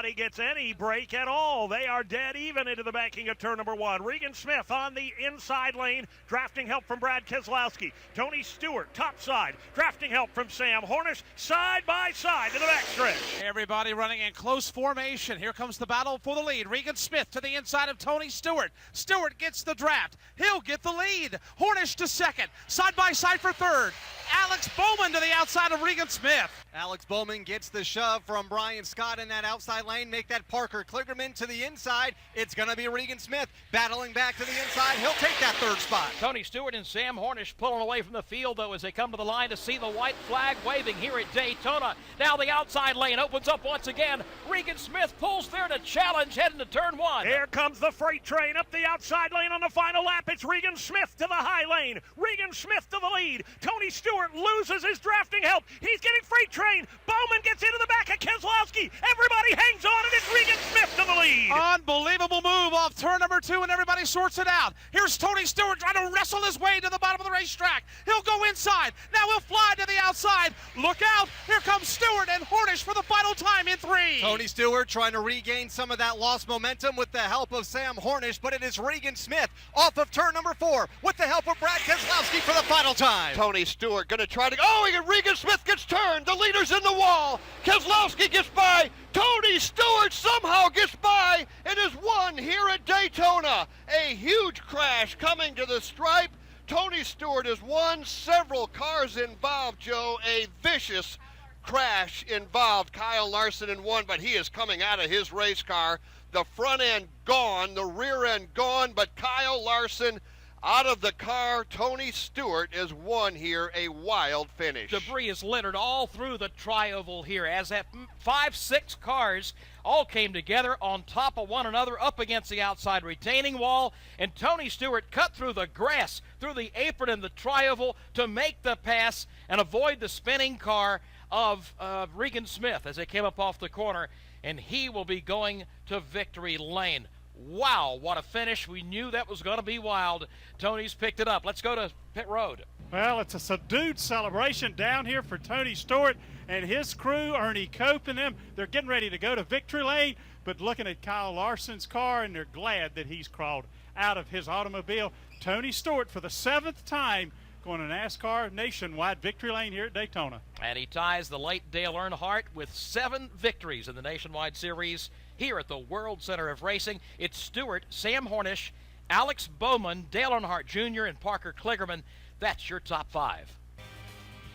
nobody gets any break at all. They are dead even into the banking of turn number 1. Regan Smith on the inside lane, drafting help from Brad Keselowski. Tony Stewart, top side, drafting help from Sam Hornish, side by side to the backstretch. Everybody running in close formation. Here comes the battle for the lead. Regan Smith to the inside of Tony Stewart. Stewart gets the draft. He'll get the lead. Hornish to second, side by side for third. Alex Bowman to the outside of Regan Smith. Alex Bowman gets the shove from Brian Scott in that outside lane. Make that Parker Kligerman to the inside. It's going to be Regan Smith battling back to the inside. He'll take that third spot. Tony Stewart and Sam Hornish pulling away from the field, though, as they come to the line to see the white flag waving here at Daytona. Now the outside lane opens up once again. Regan Smith pulls there to challenge heading to turn 1. Here comes the freight train up the outside lane on the final lap. It's Regan Smith to the high lane. Regan Smith to the lead. Tony Stewart loses his drafting help. He's getting freight train. Bowman gets into the back of Keselowski. Everybody hangs on, and it's Regan Smith to the lead. Unbelievable move off turn number 2, and everybody sorts it out. Here's Tony Stewart trying to wrestle his way to the bottom of the racetrack. He'll go inside. Now he'll fly to the outside. Look out. Here comes Stewart and Hornish for the final time in 3. Tony Stewart trying to regain some of that lost momentum with the help of Sam Hornish, but it is Regan Smith off of turn number 4 with the help of Brad Keselowski for the final time. Tony Stewart going to try to, Regan Smith gets turned. The leader's in the wall. Keselowski gets by. Tony Stewart somehow gets by and is won here at Daytona. A huge crash coming to the stripe. Tony Stewart has won. Several cars involved, Joe. A vicious crash involved. Kyle Larson in one, but he is coming out of his race car. The front end gone, the rear end gone, but Kyle Larson out of the car. Tony Stewart has won here. A wild finish. Debris is littered all through the tri-oval here as that 5-6 cars all came together on top of one another up against the outside retaining wall, and Tony Stewart cut through the grass, through the apron in the tri-oval to make the pass and avoid the spinning car of Regan Smith as they came up off the corner, and he will be going to victory lane. Wow, what a finish. We knew that was going to be wild. Tony's picked it up. Let's go to pit road. Well, it's a subdued celebration down here for Tony Stewart and his crew, Ernie Cope and them. They're getting ready to go to victory lane, but looking at Kyle Larson's car, and they're glad that he's crawled out of his automobile. Tony Stewart, for the 7th time, going to NASCAR Nationwide victory lane here at Daytona. And he ties the late Dale Earnhardt with 7 victories in the Nationwide Series here at the World Center of Racing. It's Stewart, Sam Hornish, Alex Bowman, Dale Earnhardt Jr., and Parker Kligerman. That's your top 5.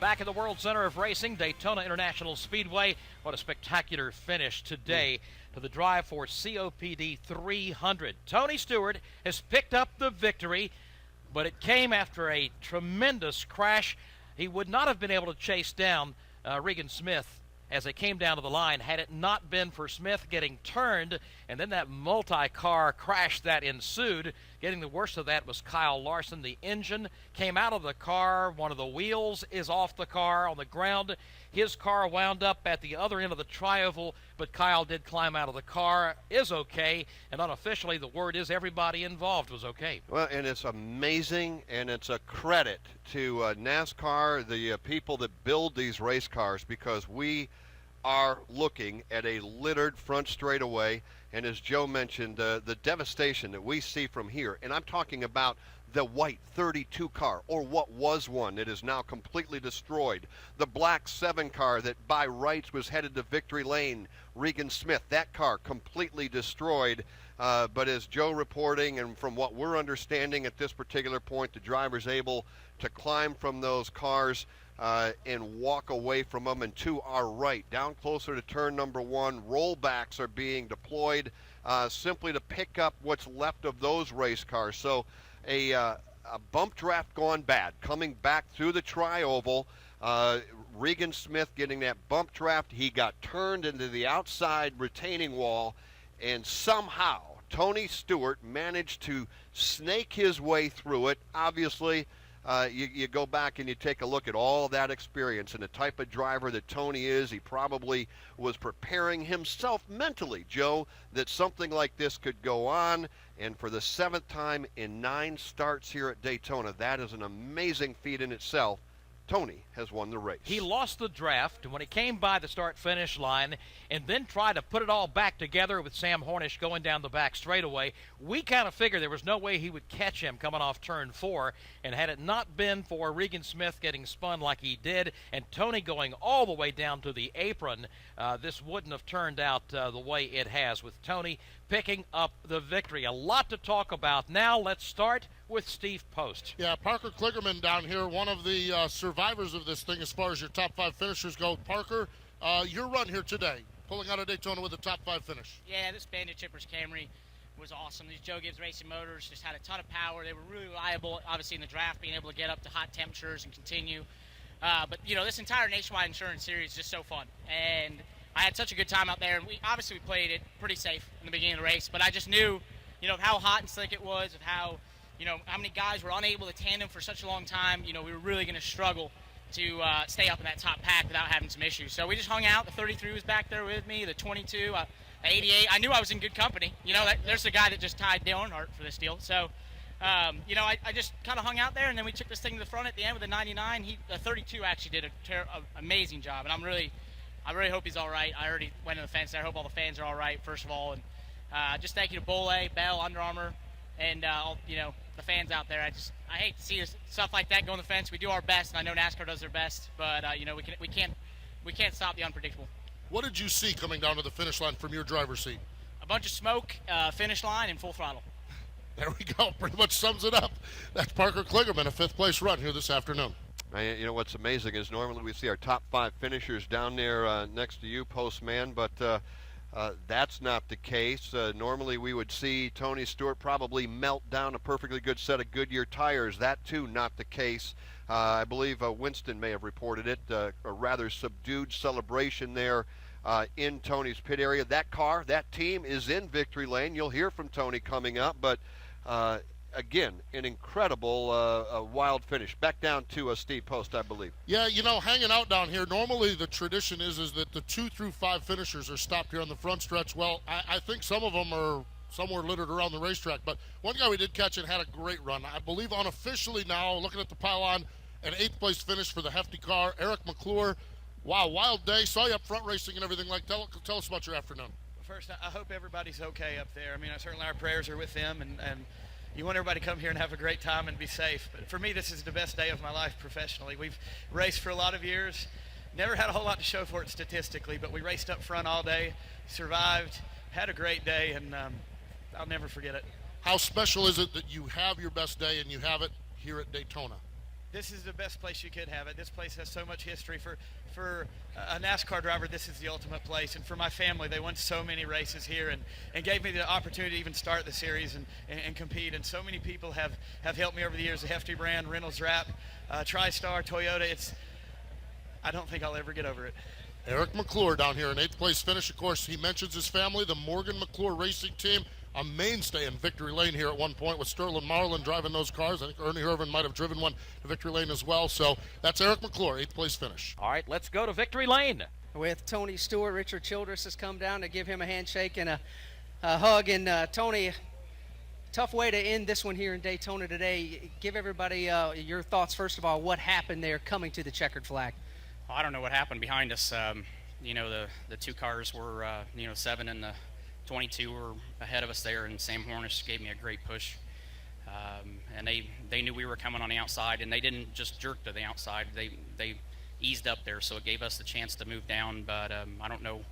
Back at the World Center of Racing, Daytona International Speedway. What a spectacular finish today to the Drive4COPD 300. Tony Stewart has picked up the victory, but it came after a tremendous crash. He would not have been able to chase down Regan Smith as they came down to the line had it not been for Smith getting turned, and then that multi-car crash that ensued. Getting the worst of that was Kyle Larson. The engine came out of the car. One of the wheels is off the car on the ground. His car wound up at the other end of the tri-oval, but Kyle did climb out of the car, is okay, and unofficially the word is everybody involved was okay. Well, and it's amazing, and it's a credit to NASCAR, the people that build these race cars, because we are looking at a littered front straightaway, and as Joe mentioned, the devastation that we see from here, and I'm talking about the white 32 car, or what was one that is now completely destroyed. The black 7 car that by rights was headed to victory lane, Regan Smith, that car completely destroyed. But as Joe reporting, and from what we're understanding at this particular point, the driver's able to climb from those cars and walk away from them. And to our right, down closer to turn number 1, rollbacks are being deployed simply to pick up what's left of those race cars. So a bump draft gone bad, coming back through the tri-oval. Regan Smith getting that bump draft. He got turned into the outside retaining wall, and somehow Tony Stewart managed to snake his way through it. Obviously, you go back and you take a look at all that experience and the type of driver that Tony is. He probably was preparing himself mentally, Joe, that something like this could go on. And for the 7th time in 9 starts here at Daytona, that is an amazing feat in itself. Tony has won the race. He lost the draft when he came by the start-finish line and then tried to put it all back together with Sam Hornish going down the back straightaway. We kind of figured there was no way he would catch him coming off turn 4, and had it not been for Regan Smith getting spun like he did and Tony going all the way down to the apron, this wouldn't have turned out the way it has, with Tony picking up the victory. A lot to talk about now. Let's start with Steve Post. Yeah, Parker Kligerman down here, one of the survivors of this thing as far as your top 5 finishers go. Parker, your run here today, pulling out of Daytona with a top 5 finish. Yeah, this Bandit Chippers Camry was awesome. These Joe Gibbs Racing motors just had a ton of power. They were really reliable, obviously in the draft, being able to get up to hot temperatures and continue. But, you know, this entire Nationwide Insurance Series is just so fun. And I had such a good time out there. And we played it pretty safe in the beginning of the race. But I just knew, you know, how hot and slick it was, of how, you know, how many guys were unable to tandem for such a long time. You know, we were really going to struggle to stay up in that top pack without having some issues. So we just hung out. The 33 was back there with me, the 22, the 88. I knew I was in good company. You know, there's the guy that just tied Dale Earnhardt for this deal. So, you know, I just kind of hung out there, and then we took this thing to the front at the end with a 99. The 32 actually did an amazing job, and I really hope he's all right. I already went to the fence there. I hope all the fans are all right, first of all. And just thank you to Bole, Bell, Under Armour, and, you know, the fans out there. I hate to see stuff like that go on the fence. We do our best, and I know NASCAR does their best, but you know, we can't stop the unpredictable. What did you see coming down to the finish line from your driver's seat? A bunch of smoke, finish line, and full throttle. There we go. Pretty much sums it up. That's Parker Kligerman, a 5th place run here this afternoon. You know, what's amazing is normally we see our top 5 finishers down there next to you, Postman, but that's not the case. Normally we would see Tony Stewart probably melt down a perfectly good set of Goodyear tires. That too not the case. I believe Winston may have reported it, a rather subdued celebration there in Tony's pit area. That car, that team is in victory lane. You'll hear from Tony coming up, but again, an incredible wild finish. Back down to Steve Post, I believe. Yeah, you know, hanging out down here, normally the tradition is that the 2 through 5 finishers are stopped here on the front stretch. Well, I think some of them are somewhere littered around the racetrack, but one guy we did catch and had a great run. I believe unofficially now, looking at the pylon, an 8th place finish for the hefty car, Eric McClure. Wow, wild day. Saw you up front racing and everything. Tell us about your afternoon. First, I hope everybody's okay up there. I mean, certainly our prayers are with them, and you want everybody to come here and have a great time and be safe. But for me, this is the best day of my life professionally. We've raced for a lot of years, never had a whole lot to show for it statistically, but we raced up front all day, survived, had a great day, and I'll never forget it. How special is it that you have your best day and you have it here at Daytona? This is the best place you could have it. This place has so much history. For a NASCAR driver, this is the ultimate place. And for my family, they won so many races here and gave me the opportunity to even start the series and compete. And so many people have helped me over the years. The Hefty brand, Reynolds Wrap, TriStar, Toyota. I don't think I'll ever get over it. Eric McClure down here in 8th place finish. Of course, he mentions his family, the Morgan McClure Racing Team, a mainstay in victory lane here at one point with Sterling Marlin driving those cars. I think Ernie Irvin might have driven one to victory lane as well. So that's Eric McClure, 8th place finish. All right, let's go to victory lane. With Tony Stewart, Richard Childress has come down to give him a handshake and a hug. And Tony, tough way to end this one here in Daytona today. Give everybody your thoughts, first of all, what happened there coming to the checkered flag. Well, I don't know what happened behind us. You know, the 2 cars were, 7 and the 22 were ahead of us there, and Sam Hornish gave me a great push. And they knew we were coming on the outside, and they didn't just jerk to the outside. They eased up there, so it gave us the chance to move down. But I don't know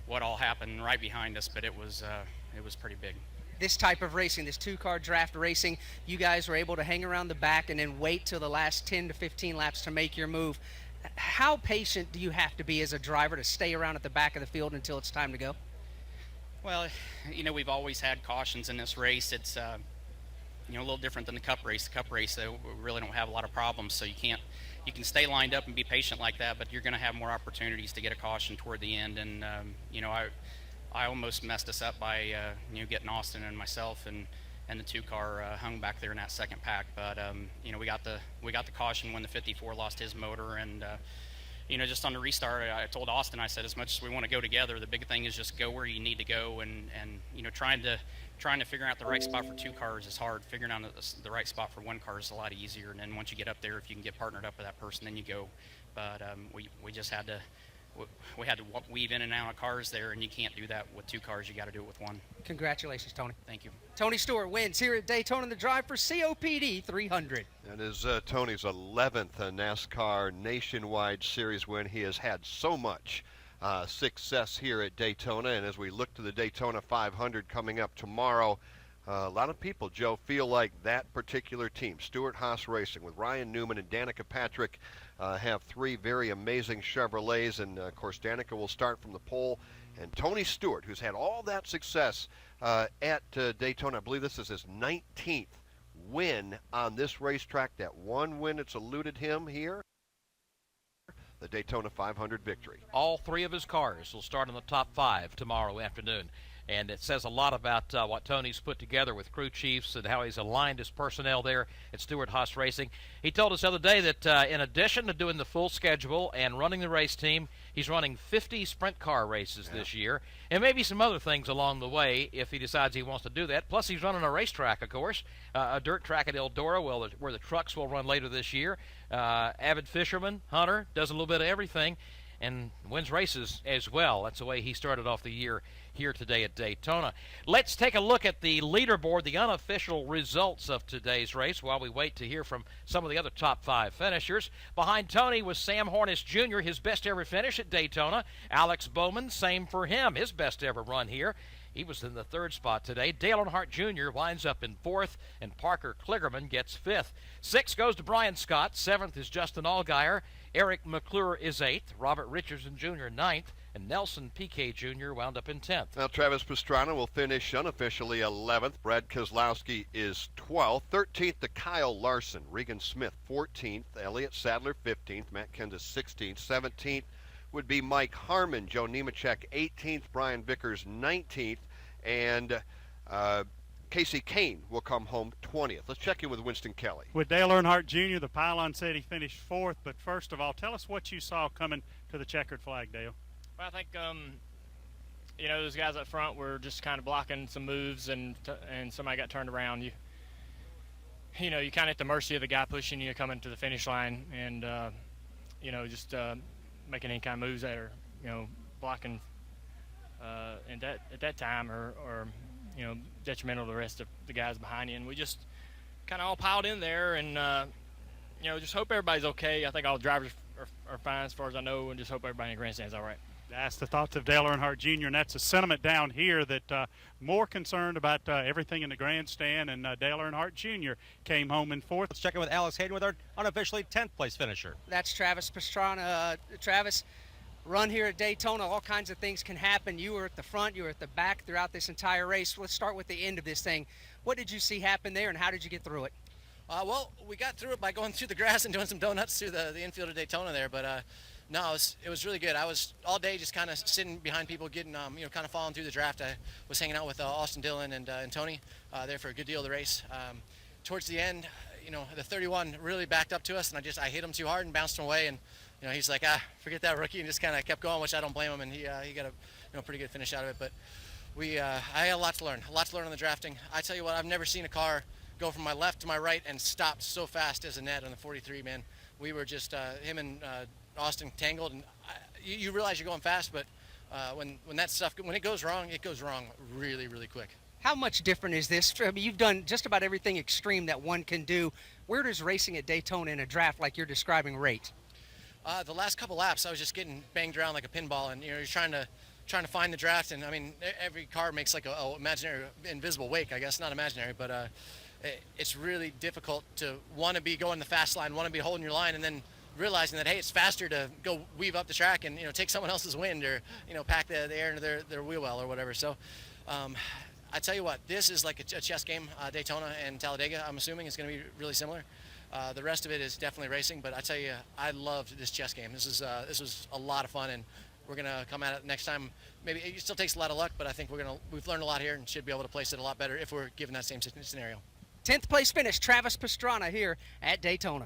what all happened right behind us, but it was pretty big. This type of racing, this 2-car draft racing, you guys were able to hang around the back and then wait till the last 10 to 15 laps to make your move. How patient do you have to be as a driver to stay around at the back of the field until it's time to go? Well, we've always had cautions in this race. It's, a little different than the Cup race. The Cup race, we really don't have a lot of problems, so you can stay lined up and be patient like that, but you're going to have more opportunities to get a caution toward the end. And, I almost messed us up by, getting Austin and myself and the 2-car hung back there in that second pack. But, we got the caution when the 54 lost his motor, and just on the restart, I told Austin, I said, as much as we want to go together, the big thing is just go where you need to go, and trying to figure out the right spot for 2 cars is hard. Figuring out the right spot for 1 car is a lot easier, and then once you get up there, if you can get partnered up with that person, then you go. But we just had to weave in and out of cars there, and you can't do that with 2 cars. You got to do it with 1. Congratulations, Tony. Thank you. Tony Stewart wins here at Daytona in the Drive for COPD 300. That is Tony's 11th NASCAR Nationwide Series win. He has had so much success here at Daytona, and as we look to the Daytona 500 coming up tomorrow, a lot of people, Joe, feel like that particular team, Stewart-Haas Racing, with Ryan Newman and Danica Patrick, have 3 very amazing Chevrolets, and of course Danica will start from the pole, and Tony Stewart, who's had all that success at Daytona. I believe this is his 19th win on this racetrack. That one win that's eluded him here, the Daytona 500 victory. All 3 of his cars will start in the top 5 tomorrow afternoon. And it says a lot about what Tony's put together with crew chiefs and how he's aligned his personnel there at Stewart-Haas Racing. He told us the other day that in addition to doing the full schedule and running the race team, he's running 50 sprint car races this year, and maybe some other things along the way if he decides he wants to do that. Plus, he's running a racetrack, of course, a dirt track at Eldora, where the trucks will run later this year. Avid fisherman, hunter, does a little bit of everything, and wins races as well. That's the way he started off the year here today at Daytona. Let's take a look at the leaderboard, the unofficial results of today's race, while we wait to hear from some of the other top 5 finishers. Behind Tony was Sam Hornish Jr., his best ever finish at Daytona. Alex Bowman, same for him, his best ever run here. He was in the 3rd spot today. Dale Earnhardt Jr. winds up in 4th, and Parker Kligerman gets 5th. 6th goes to Brian Scott. 7th is Justin Allgaier. Eric McClure is 8th. Robert Richardson Jr. 9th. And Nelson Piquet Jr. wound up in 10th. Now Travis Pastrana will finish unofficially 11th. Brad Keselowski is 12th. 13th to Kyle Larson. Regan Smith 14th. Elliott Sadler 15th. Matt Kenseth 16th. 17th would be Mike Harmon. Joe Nemechek 18th. Brian Vickers 19th. And Casey Kane will come home 20th. Let's check in with Winston Kelly. With Dale Earnhardt Jr., the pylon said he finished 4th, but first of all, tell us what you saw coming to the checkered flag, Dale. Well, I think, those guys up front were just kind of blocking some moves, and somebody got turned around. You kind of at the mercy of the guy pushing you coming to the finish line, and, just making any kind of moves that are, blocking at that time or detrimental to the rest of the guys behind you. And we just kind of all piled in there and, just hope everybody's okay. I think all the drivers are fine as far as I know, and just hope everybody in the grandstand's all right. That's the thoughts of Dale Earnhardt Jr., and that's a sentiment down here that more concerned about everything in the grandstand, and Dale Earnhardt Jr. came home in 4th. Let's check in with Alex Hayden with our unofficially 10th place finisher. That's Travis Pastrana. Travis, run here at Daytona, all kinds of things can happen. You were at the front, you were at the back throughout this entire race. Let's start with the end of this thing. What did you see happen there, and how did you get through it? Well, we got through it by going through the grass and doing some donuts through the infield of Daytona there, but no, it was really good. I was all day just kind of sitting behind people, getting, kind of following through the draft. I was hanging out with Austin Dillon and Tony there for a good deal of the race. Towards the end, the 31 really backed up to us, and I hit him too hard and bounced him away, and he's like, forget that, rookie, and just kind of kept going, which I don't blame him, and he got a pretty good finish out of it. But I had a lot to learn on the drafting. I tell you what, I've never seen a car go from my left to my right and stopped so fast as Annette on the 43, man. We were just him and Austin tangled, and you realize you're going fast, but when that stuff, when it goes wrong really, really quick. How much different is this? I mean, you've done just about everything extreme that one can do. Where does racing at Daytona in a draft like you're describing rate? The last couple laps, I was just getting banged around like a pinball, and you're trying to find the draft, and I mean, every car makes like a imaginary, invisible wake, I guess, not imaginary, but it's really difficult to want to be going the fast line, want to be holding your line, and then realizing that, hey, it's faster to go weave up the track and take someone else's wind, or pack the air into their wheel well or whatever. So I tell you what, this is like a chess game. Daytona and Talladega, I'm assuming, is going to be really similar. The rest of it is definitely racing, but I tell you, I loved this chess game. This was a lot of fun, and we're going to come at it next time. Maybe it still takes a lot of luck, but I think we've learned a lot here and should be able to place it a lot better if we're given that same scenario. 10th place finish, Travis Pastrana here at Daytona.